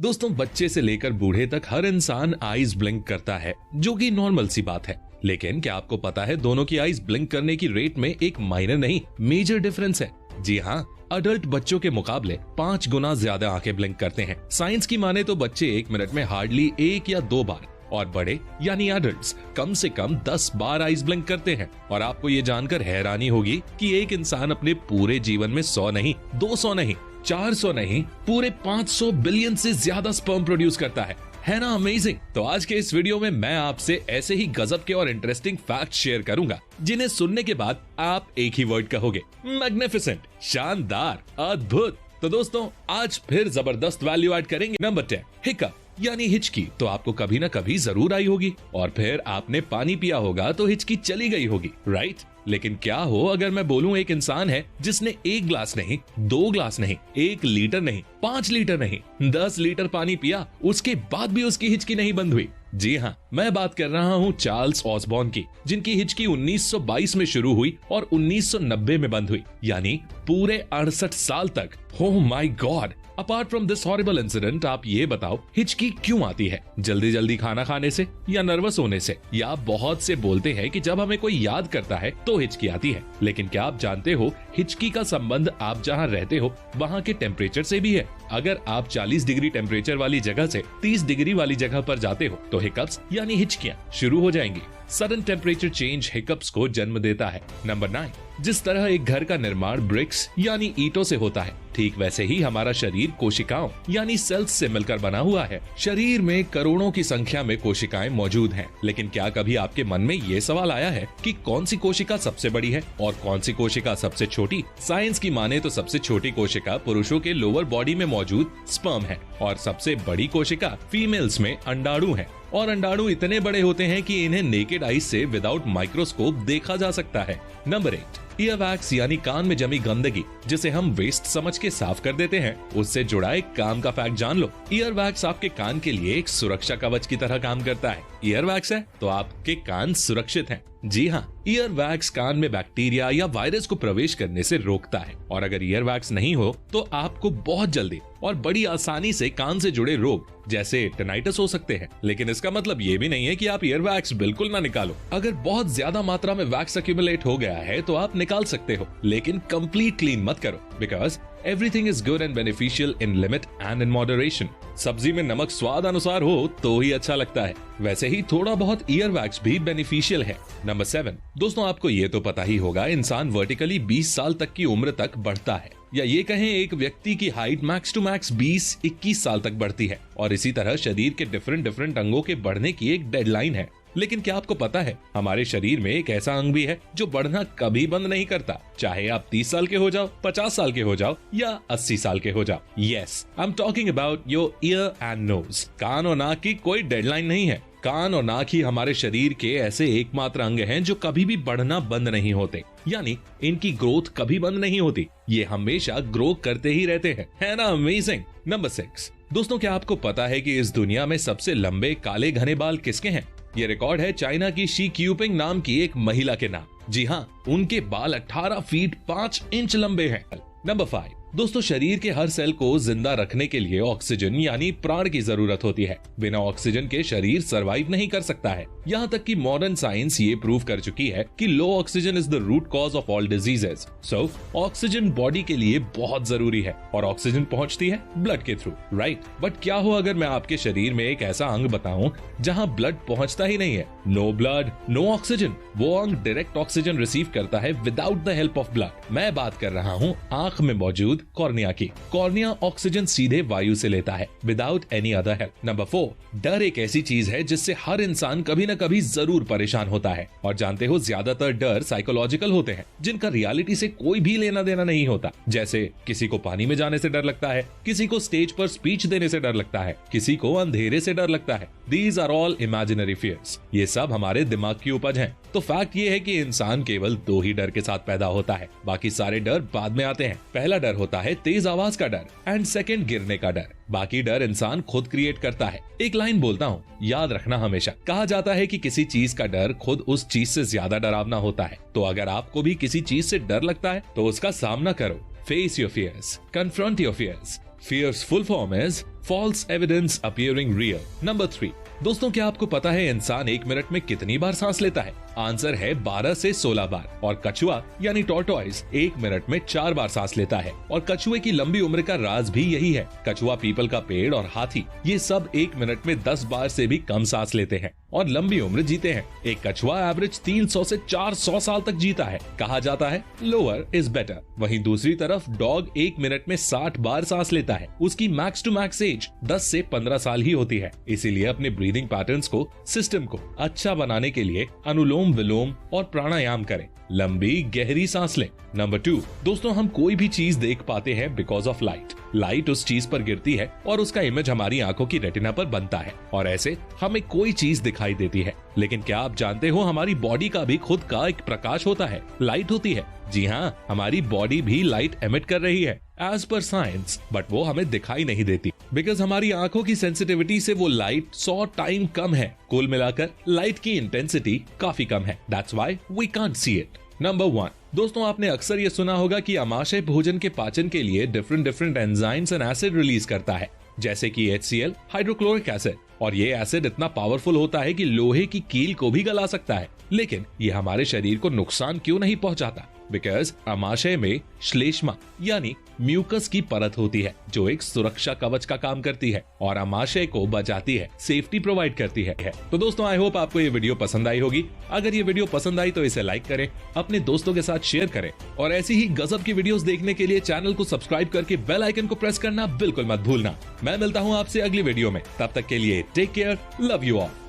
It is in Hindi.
दोस्तों, बच्चे से लेकर बूढ़े तक हर इंसान आईज ब्लिंक करता है, जो कि नॉर्मल सी बात है। लेकिन क्या आपको पता है दोनों की आईज ब्लिंक करने की रेट में एक माइनर नहीं मेजर डिफरेंस है। जी हाँ, अडल्ट बच्चों के मुकाबले 5 गुना ज्यादा आंखें ब्लिंक करते हैं। साइंस की माने तो बच्चे 1 मिनट में हार्डली 1 या 2 बार और बड़े यानी एडल्ट्स कम से कम 10 बार आईज ब्लिंक करते हैं। और आपको ये जानकर हैरानी होगी कि एक इंसान अपने पूरे जीवन में 100 नहीं, 200 नहीं, 400 नहीं, पूरे 500 बिलियन से ज्यादा स्पर्म प्रोड्यूस करता है ना अमेजिंग। तो आज के इस वीडियो में मैं आपसे ऐसे ही गजब के और इंटरेस्टिंग फैक्ट शेयर करूंगा जिन्हें सुनने के बाद आप एक ही वर्ड कहोगे, मैग्निफिसेंट, शानदार, अद्भुत। तो दोस्तों, आज फिर जबरदस्त वैल्यू ऐड करेंगे। नंबर 10, हिकअप यानी हिचकी तो आपको कभी ना कभी जरूर आई होगी, और फिर आपने पानी पिया होगा तो हिचकी चली गई होगी, राइट। लेकिन क्या हो अगर मैं बोलूं एक इंसान है जिसने 1 ग्लास नहीं, 2 ग्लास नहीं, 1 लीटर नहीं, 5 लीटर नहीं, 10 लीटर पानी पिया, उसके बाद भी उसकी हिचकी नहीं बंद हुई। जी हाँ, मैं बात कर रहा हूँ चार्ल्स ऑसबॉर्न की, जिनकी हिचकी 1922 में शुरू हुई और 1990 में बंद हुई, यानी पूरे 68 साल तक। Oh my God. Apart from this horrible incident, आप ये बताओ हिचकी क्यों आती है? जल्दी जल्दी खाना खाने से या नर्वस होने से? या बहुत से बोलते हैं कि जब हमें कोई याद करता है तो हिचकी आती है। लेकिन क्या आप जानते हो हिचकी का संबंध आप जहाँ रहते हो वहाँ के टेम्परेचर से भी है। अगर आप 40 डिग्री टेम्परेचर वाली जगह से 30 डिग्री वाली जगह पर जाते हो तो हिकअप्स यानी हिचकियां शुरू हो जाएंगी। सडन टेम्परेचर चेंज हिकअप्स को जन्म देता है। नंबर 9, जिस तरह एक घर का निर्माण ब्रिक्स यानी ईंटों से होता है, ठीक वैसे ही हमारा शरीर कोशिकाओं यानी सेल्स से मिलकर बना हुआ है। शरीर में करोड़ों की संख्या में कोशिकाएं मौजूद हैं। लेकिन क्या कभी आपके मन में ये सवाल आया है कि कौन सी कोशिका सबसे बड़ी है और कौन सी कोशिका सबसे छोटी? साइंस की माने तो सबसे छोटी कोशिका पुरुषों के लोअर बॉडी में मौजूद स्पर्म है और सबसे बड़ी कोशिका फीमेल्स में अंडाणु है। और अंडाणु इतने बड़े होते हैं कि इन्हें नेकेड आईज से विदाउट माइक्रोस्कोप देखा जा सकता है। नंबर 8, ईयरवैक्स यानी कान में जमी गंदगी जिसे हम वेस्ट समझ के साफ कर देते हैं, उससे जुड़ा एक काम का फैक्ट जान लो। ईयरवैक्स आपके कान के लिए एक सुरक्षा कवच की तरह काम करता है। ईयरवैक्स है तो आपके कान सुरक्षित हैं। जी हाँ, ईयरवैक्स कान में बैक्टीरिया या वायरस को प्रवेश करने से रोकता है। और अगर ईयरवैक्स नहीं हो तो आपको बहुत जल्दी और बड़ी आसानी से कान से जुड़े रोग जैसे टिनाइटिस हो सकते हैं। लेकिन इसका मतलब ये भी नहीं है कि आप ईयरवैक्स बिल्कुल ना निकालो। अगर बहुत ज्यादा मात्रा में वैक्स एक्यूमुलेट हो गया है तो आप निकाल सकते हो, लेकिन कंप्लीट क्लीन मत करो, because everything is good and beneficial in limit and in moderation. सब्जी में नमक स्वाद अनुसार हो तो ही अच्छा लगता है, वैसे ही थोड़ा बहुत ईयरवैक्स भी बेनिफिशियल है। नंबर 7, दोस्तों आपको ये तो पता ही होगा इंसान वर्टिकली 20 साल तक की उम्र तक बढ़ता है, या ये कहें एक व्यक्ति की हाइट मैक्स टू मैक्स 20-21 साल तक बढ़ती है। और इसी तरह शरीर के डिफरेंट अंगों के बढ़ने की एक डेडलाइन है। लेकिन क्या आपको पता है हमारे शरीर में एक ऐसा अंग भी है जो बढ़ना कभी बंद नहीं करता, चाहे आप 30 साल के हो जाओ, 50 साल के हो जाओ या 80 साल के हो जाओ। Yes, I am talking about your ear and nose. कान और नाक की कोई डेडलाइन नहीं है। कान और नाक ही हमारे शरीर के ऐसे एकमात्र अंग हैं जो कभी भी बढ़ना बंद नहीं होते, यानी इनकी ग्रोथ कभी बंद नहीं होती। ये हमेशा ग्रो करते ही रहते हैं, है ना अमेजिंग। नंबर 6, दोस्तों क्या आपको पता है कि इस दुनिया में सबसे लंबे काले घने बाल किसके हैं? ये रिकॉर्ड है चाइना की शी क्यूपिंग नाम की एक महिला के नाम। जी हाँ, उनके बाल 18 फीट 5 इंच लंबे हैं। नंबर 5, दोस्तों शरीर के हर सेल को जिंदा रखने के लिए ऑक्सीजन यानी प्राण की जरूरत होती है। बिना ऑक्सीजन के शरीर सरवाइव नहीं कर सकता है। यहाँ तक कि मॉडर्न साइंस ये प्रूव कर चुकी है कि low oxygen is the root cause of all diseases. So oxygen body के लिए बहुत जरूरी है और ऑक्सीजन पहुँचती है ब्लड के थ्रू, राइट। बट क्या हो अगर मैं आपके शरीर में एक ऐसा अंग बताऊं जहाँ ब्लड पहुँचता ही नहीं है? No blood no oxygen. वो अंग डायरेक्ट ऑक्सीजन रिसीव करता है without the help of blood. मैं बात कर रहा हूँ आंख में मौजूद कॉर्निया की। कॉर्निया ऑक्सीजन सीधे वायु से लेता है without any other help. Number 4, डर एक ऐसी चीज है जिससे हर इंसान कभी न कभी जरूर परेशान होता है। और जानते हो ज्यादातर डर साइकोलॉजिकल होते हैं जिनका रियलिटी से कोई भी लेना देना नहीं होता। जैसे किसी को पानी में जाने से डर लगता है, किसी को स्टेज पर स्पीच देने से डर लगता है, किसी को अंधेरे से डर लगता है। These are all imaginary fears. ये सब हमारे दिमाग की उपज है। तो फैक्ट ये है कि इंसान केवल 2 ही डर के साथ पैदा होता है, बाकी सारे डर बाद में आते हैं। पहला डर होता है तेज आवाज का डर एंड सेकंड गिरने का डर। बाकी डर इंसान खुद क्रिएट करता है। एक लाइन बोलता हूँ, याद रखना हमेशा। कहा जाता है कि किसी चीज का डर खुद उस चीज से ज्यादा डरावना होता है। तो अगर आपको भी किसी चीज से डर लगता है तो उसका सामना करो। Face your fears, confront your fears. Fear's full form is false evidence appearing real. Number 3. दोस्तों, क्या आपको पता है इंसान 1 मिनट में कितनी बार सांस लेता है? आंसर है 12 से 16 बार। और कछुआ यानी टॉर्टोइस 1 मिनट में 4 बार सांस लेता है। और कछुए की लंबी उम्र का राज भी यही है। कछुआ, पीपल का पेड़ और हाथी ये सब 1 मिनट में 10 बार से भी कम सांस लेते हैं और लंबी उम्र जीते हैं। एक कछुआ एवरेज 300 से 400 साल तक जीता है। कहा जाता है लोअर इज बेटर। वहीं दूसरी तरफ डॉग 1 मिनट में 60 बार सांस लेता है। उसकी मैक्स टू मैक्स एज 10 से 15 साल ही होती है। इसीलिए अपने ब्रीदिंग पैटर्न्स को, सिस्टम को अच्छा बनाने के लिए अनुलोम विलोम और प्राणायाम करें। लंबी गहरी सांस लें। नंबर 2, दोस्तों, हम कोई भी चीज देख पाते हैं बिकॉज ऑफ लाइट। लाइट उस चीज पर गिरती है और उसका इमेज हमारी आंखों की रेटिना पर बनता है और ऐसे हमें कोई चीज दिखाई देती है। लेकिन क्या आप जानते हो हमारी बॉडी का भी खुद का एक प्रकाश होता है, लाइट होती है। जी हाँ, हमारी बॉडी भी लाइट एमिट कर रही है एज पर साइंस, बट वो हमें दिखाई नहीं देती बिकॉज हमारी आंखों की सेंसिटिविटी से वो लाइट 100 टाइम कम है। कुल मिलाकर लाइट की इंटेंसिटी काफी कम है। That's why we can't see it. Number 1, दोस्तों, आपने अक्सर ये सुना होगा कि अमाशय भोजन के पाचन के लिए different enzymes and acid release करता है, जैसे कि HCl, हाइड्रोक्लोरिक एसिड। और ये एसिड इतना पावरफुल होता है कि लोहे की कील को भी गला सकता है। लेकिन ये हमारे शरीर को नुकसान क्यों नहीं पहुंचाता? बिकॉज अमाशय में श्लेष्मा यानी म्यूकस की परत होती है जो एक सुरक्षा कवच का काम करती है और अमाशय को बचाती है, सेफ्टी प्रोवाइड करती है। तो दोस्तों, आई होप आपको ये वीडियो पसंद आई होगी। अगर ये वीडियो पसंद आई तो इसे लाइक करें, अपने दोस्तों के साथ शेयर करें और ऐसी ही गजब की वीडियोस देखने के लिए चैनल को सब्सक्राइब करके बेल आइकन को प्रेस करना बिल्कुल मत भूलना। मैं मिलता हूँ आपसे अगली वीडियो में, तब तक के लिए take care, love you all.